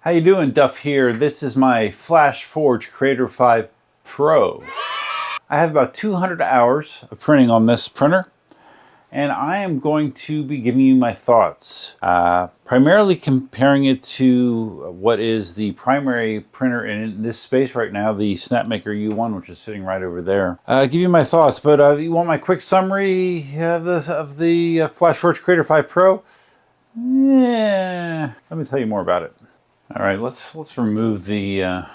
How you doing? Duff here. This is my FlashForge Creator 5 Pro. I have about 200 hours of printing on this printer, and I am going to be giving you my thoughts, primarily comparing it to what is the primary printer in this space right now, the Snapmaker U1, which is sitting right over there. Give you my thoughts, but if you want my quick summary of the FlashForge Creator 5 Pro, yeah, let me tell you more about it. All right, let's remove the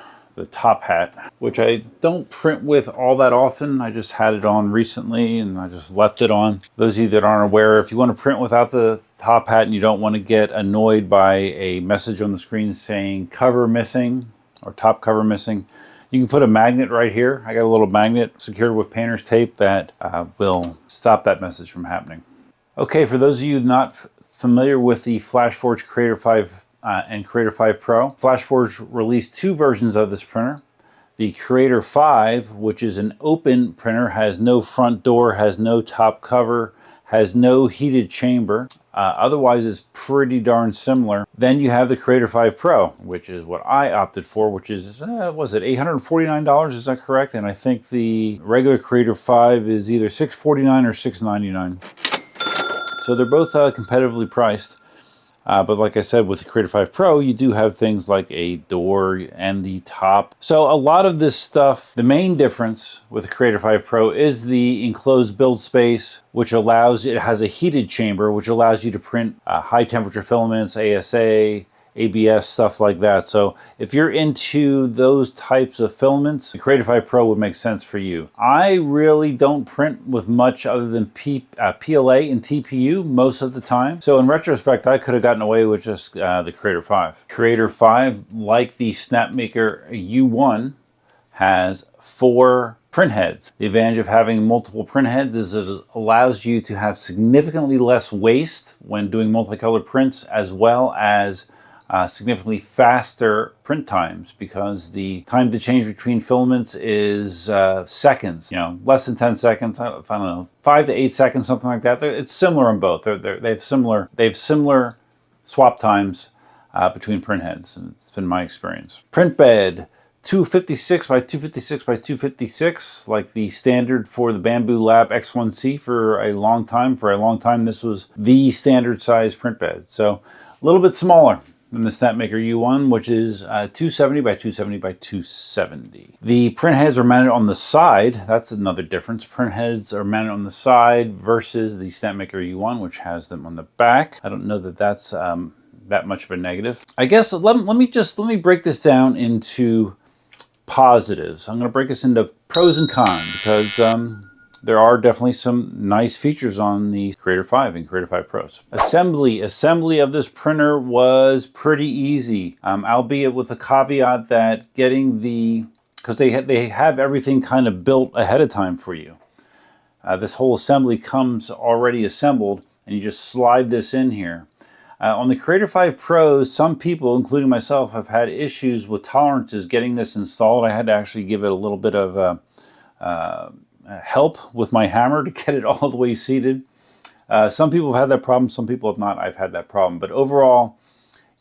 top hat, which I don't print with all that often. I just had it on recently and I just left it on. Those of you that aren't aware, if you want to print without the top hat and you don't want to get annoyed by a message on the screen saying cover missing or top cover missing, you can put a magnet right here. I got a little magnet secured with painter's tape that will stop that message from happening. Okay, for those of you not familiar with the FlashForge Creator 5 and Creator 5 Pro, FlashForge released two versions of this printer. The Creator 5, which is an open printer, has no front door, has no top cover, has no heated chamber. Otherwise, it's pretty darn similar. Then you have the Creator 5 Pro, which is what I opted for, which is, was it $849? Is that correct? And I think the regular Creator 5 is either $649 or $699. So they're both competitively priced. But like I said, with the Creator 5 Pro, you do have things like a door and the top. So a lot of this stuff, the main difference with the Creator 5 Pro is the enclosed build space, which allows, it has a heated chamber, which allows you to print high temperature filaments, ASA, ABS, stuff like that. So if you're into those types of filaments, the Creator 5 Pro would make sense for you. I really don't print with much other than PLA and TPU most of the time. So in retrospect, I could have gotten away with just the Creator 5. Creator 5, like the Snapmaker U1, has 4 print heads. The advantage of having multiple print heads is it allows you to have significantly less waste when doing multicolor prints, as well as significantly faster print times, because the time to change between filaments is seconds, less than 10 seconds. I don't know, 5 to 8 seconds, something like that. It's similar on both. They have similar swap times between print heads, and it's been my experience. Print bed, 256 by 256 by 256, like the standard for the Bamboo Lab X1C for a long time. For a long time, this was the standard size print bed. So a little bit smaller than the Snapmaker U1, which is 270 by 270 by 270. The print heads are mounted on the side. That's another difference. Print heads are mounted on the side versus the Snapmaker U1, which has them on the back. I don't know that that's that much of a negative. I guess let me break this down into positives. I'm going to break this into pros and cons, because there are definitely some nice features on the Creator 5 and Creator 5 Pros. Assembly of this printer was pretty easy, albeit with the caveat that getting because they have everything kind of built ahead of time for you. This whole assembly comes already assembled, and you just slide this in here. On the Creator 5 Pros, some people, including myself, have had issues with tolerances getting this installed. I had to actually give it a little bit of help with my hammer to get it all the way seated. Some people have had that problem, some people have not. I've had that problem. But overall,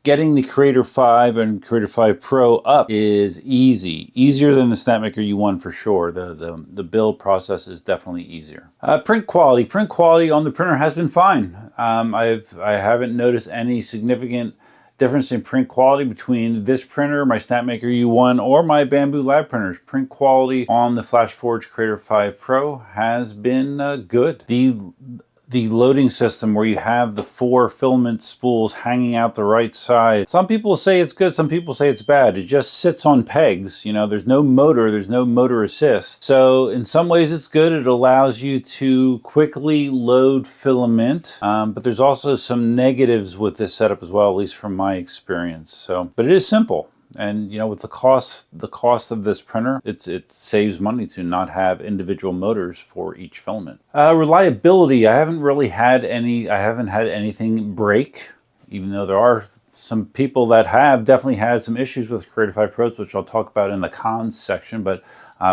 getting the Creator 5 and Creator 5 Pro up is easy. Easier than the Snapmaker U1 for sure. The build process is definitely easier. Print quality on the printer has been fine. I haven't noticed any significant difference in print quality between this printer, my Snapmaker U1, or my Bamboo Lab printers. Print quality on the FlashForge Creator 5 Pro has been good. The loading system, where you have the 4 filament spools hanging out the right side. Some people say it's good, some people say it's bad. It just sits on pegs. There's no motor assist. So in some ways it's good. It allows you to quickly load filament, but there's also some negatives with this setup as well, at least from my experience. But it is simple. And with the cost of this printer, it saves money to not have individual motors for each filament. Reliability, I haven't had anything break, even though there are some people that have definitely had some issues with Creator 5 Pros, which I'll talk about in the cons section. But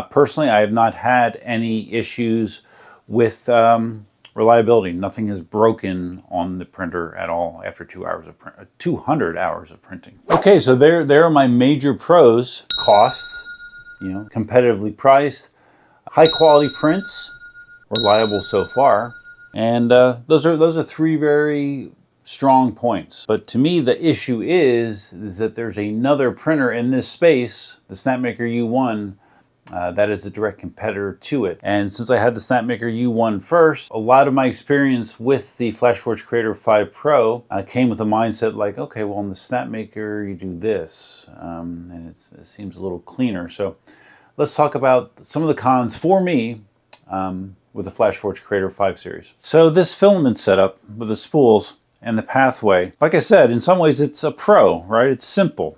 personally, I have not had any issues with reliability. Nothing has broken on the printer at all after 200 hours of printing. Okay, so there are my major pros. Costs, competitively priced, high quality prints, reliable so far, and those are three very strong points. But to me, the issue is that there's another printer in this space, the Snapmaker U1, that is a direct competitor to it. And since I had the Snapmaker U1 first, a lot of my experience with the FlashForge Creator 5 Pro came with a mindset like, okay, well, in the Snapmaker, you do this, and it seems a little cleaner. So let's talk about some of the cons for me with the FlashForge Creator 5 series. So this filament setup with the spools and the pathway, like I said, in some ways it's a pro, right? It's simple.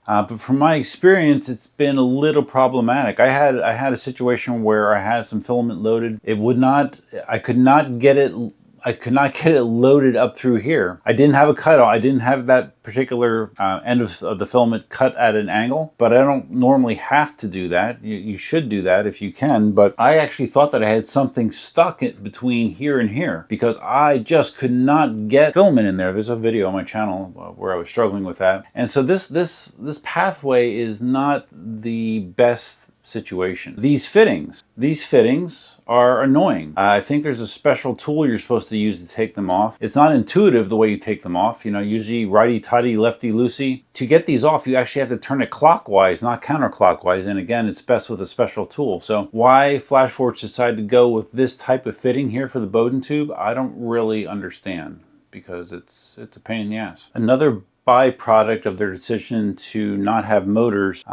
But from my experience, it's been a little problematic. I had a situation where I had some filament loaded. I could not get it loaded up through here. I didn't have a cutout. I didn't have that particular end of the filament cut at an angle, but I don't normally have to do that. You should do that if you can, but I actually thought that I had something stuck in between here and here because I just could not get filament in there. There's a video on my channel where I was struggling with that. And so this pathway is not the best situation. These fittings are annoying. I think there's a special tool you're supposed to use to take them off. It's not intuitive the way you take them off. Usually righty-tighty, lefty-loosey. To get these off, you actually have to turn it clockwise, not counterclockwise. And again, it's best with a special tool. So why FlashForge decided to go with this type of fitting here for the Bowden tube, I don't really understand because it's a pain in the ass. Another byproduct of their decision to not have motors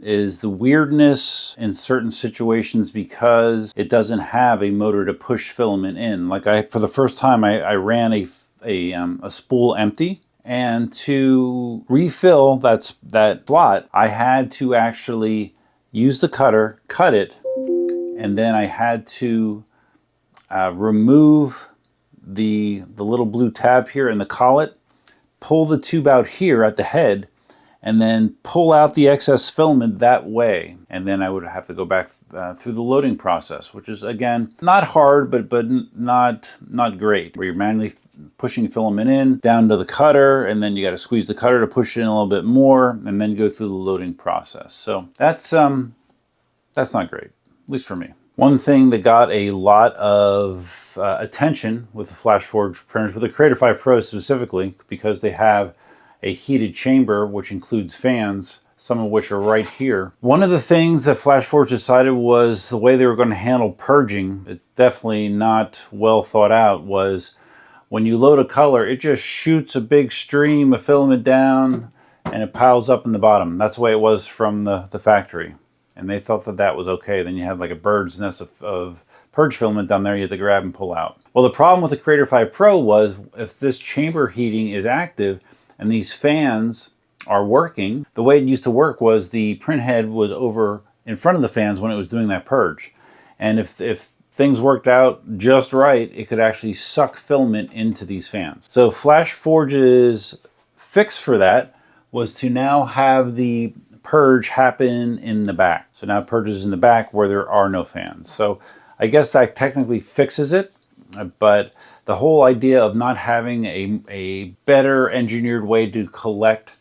is the weirdness in certain situations because it doesn't have a motor to push filament in. Like for the first time, I ran a spool empty, and to refill that slot, I had to actually use the cutter, cut it, and then I had to remove the little blue tab here in the collet, pull the tube out here at the head, and then pull out the excess filament that way. And then I would have to go back through the loading process, which is, again, not hard, but not great, where you're manually pushing filament in, down to the cutter, and then you got to squeeze the cutter to push it in a little bit more, and then go through the loading process. So that's not great, at least for me. One thing that got a lot of attention with the FlashForge printers, with the Creator 5 Pro specifically, because they have a heated chamber, which includes fans, some of which are right here. One of the things that FlashForge decided was the way they were going to handle purging, it's definitely not well thought out, was when you load a color, it just shoots a big stream of filament down and it piles up in the bottom. That's the way it was from the factory. And they thought that was okay. Then you have like a bird's nest of purge filament down there you have to grab and pull out. Well, the problem with the Creator 5 Pro was if this chamber heating is active and these fans are working, the way it used to work was the print head was over in front of the fans when it was doing that purge. And if things worked out just right, it could actually suck filament into these fans. So FlashForge's fix for that was to now have the purge happen in the back. So now purge is in the back where there are no fans. So I guess that technically fixes it, but the whole idea of not having a better engineered way to collect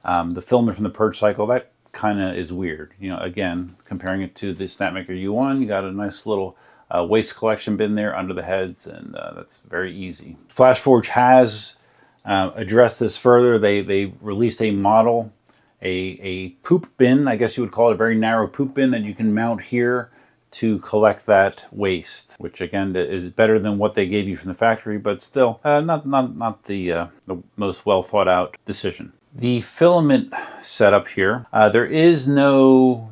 the filament from the purge cycle, that kind of is weird. Again, comparing it to the Snapmaker U1, you got a nice little waste collection bin there under the heads, and that's very easy. FlashForge has addressed this further. They released a model, a poop bin, I guess you would call it, a very narrow poop bin that you can mount here to collect that waste, which again is better than what they gave you from the factory, but still not the most well thought out decision. The filament setup here, there's no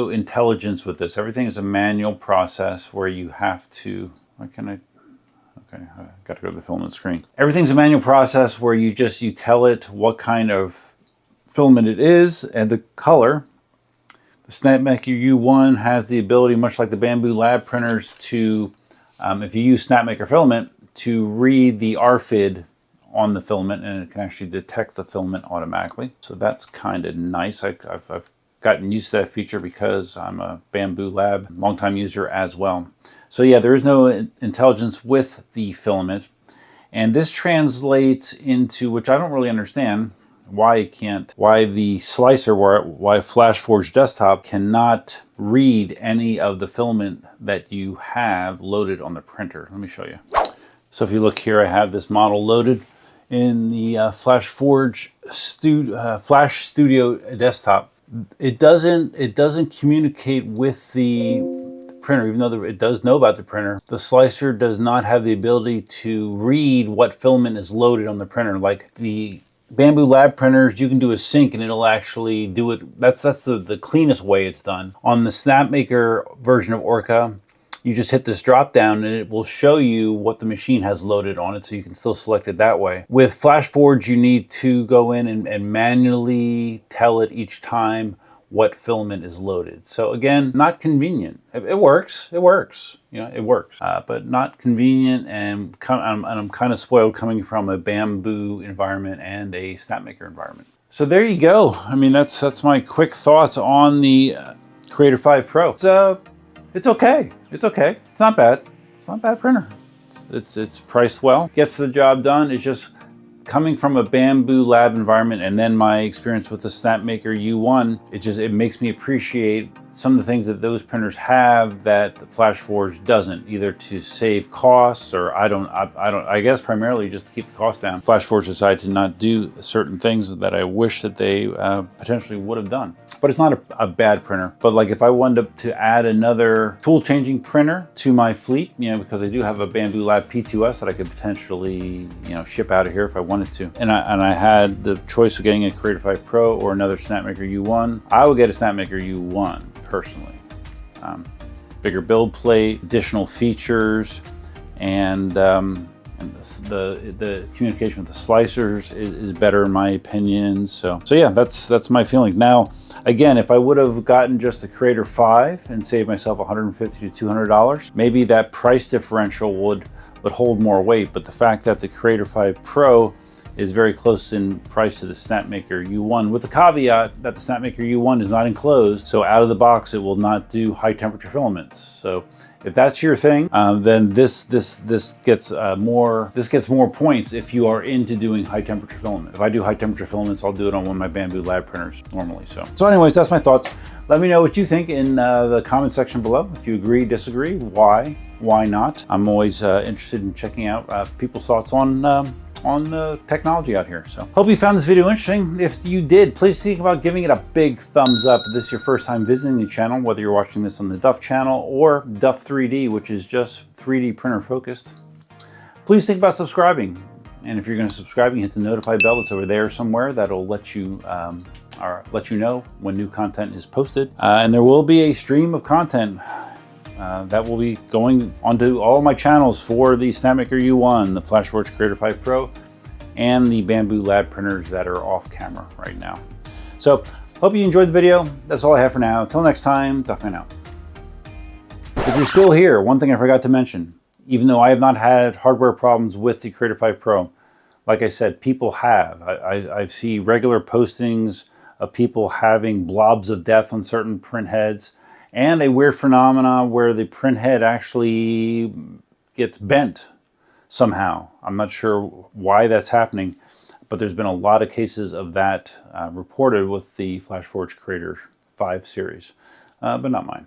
intelligence with this. Everything is a manual process where you have to, okay, I got to go to the filament screen. Everything's a manual process where you tell it what kind of filament it is and the color. The Snapmaker U1 has the ability, much like the Bamboo Lab printers, to, if you use Snapmaker filament, to read the RFID on the filament, and it can actually detect the filament automatically. So that's kind of nice. I've gotten used to that feature because I'm a Bamboo Lab longtime user as well. So yeah, there is no intelligence with the filament. And this translates into, which I don't really understand, why the slicer, why FlashForge Desktop cannot read any of the filament that you have loaded on the printer. Let me show you. So if you look here, I have this model loaded in the FlashForge Flash Studio Desktop. It doesn't communicate with the printer, even though it does know about the printer. The slicer does not have the ability to read what filament is loaded on the printer. Like the Bamboo Lab printers, you can do a sync and it'll actually do it. That's the cleanest way it's done. On the Snapmaker version of Orca, you just hit this drop down and it will show you what the machine has loaded on it, so you can still select it that way. With FlashForge, you need to go in and manually tell it each time what filament is loaded. So again, not convenient. It works, you know, it works, but not convenient, and I'm kind of spoiled coming from a Bamboo environment and a Snapmaker environment. So there you go. I mean, that's my quick thoughts on the Creator 5 Pro. So it's okay. It's okay. It's not bad. It's not a bad printer. It's priced well. Gets the job done. It's just coming from a Bamboo Lab environment and then my experience with the Snapmaker U1, it makes me appreciate some of the things that those printers have that the FlashForge doesn't, either to save costs or I guess primarily just to keep the cost down. FlashForge decided to not do certain things that I wish that they potentially would have done. But it's not a bad printer. But like if I wanted to add another tool changing printer to my fleet, you know, because I do have a Bamboo Lab P2S that I could potentially, you know, ship out of here if I wanted to. And I had the choice of getting a Creator 5 Pro or another Snapmaker U1. I would get a Snapmaker U1 personally. Bigger build plate, additional features, and the communication with the slicers is better in my opinion. So yeah, that's my feeling. Now, again, if I would have gotten just the Creator 5 and saved myself $150 to $200, maybe that price differential would hold more weight. But the fact that the Creator 5 Pro is very close in price to the Snapmaker U1, with the caveat that the Snapmaker U1 is not enclosed, so out of the box it will not do high temperature filaments. So if that's your thing, then this gets more points if you are into doing high temperature filament. If I do high temperature filaments, I'll do it on one of my Bamboo Lab printers normally. So anyways, that's my thoughts. Let me know what you think in the comment section below. If you agree, disagree, why not? I'm always interested in checking out people's thoughts on the technology out here. So hope you found this video interesting. If you did, please think about giving it a big thumbs up. If this is your first time visiting the channel, whether you're watching this on the Duff channel or Duff 3D, which is just 3D printer focused, please think about subscribing. And if you're going to subscribe, you hit the notify bell that's over there somewhere. That'll let you know when new content is posted. And there will be a stream of content that will be going onto all my channels for the Snapmaker U1, the FlashForge Creator 5 Pro, and the Bamboo Lab printers that are off camera right now. So hope you enjoyed the video. That's all I have for now. Until next time, Duffman out. If you're still here, one thing I forgot to mention, even though I have not had hardware problems with the Creator 5 Pro, like I said, people have. I see regular postings of people having blobs of death on certain print heads, and a weird phenomena where the print head actually gets bent somehow. I'm not sure why that's happening, but there's been a lot of cases of that reported with the FlashForge Creator 5 series, but not mine.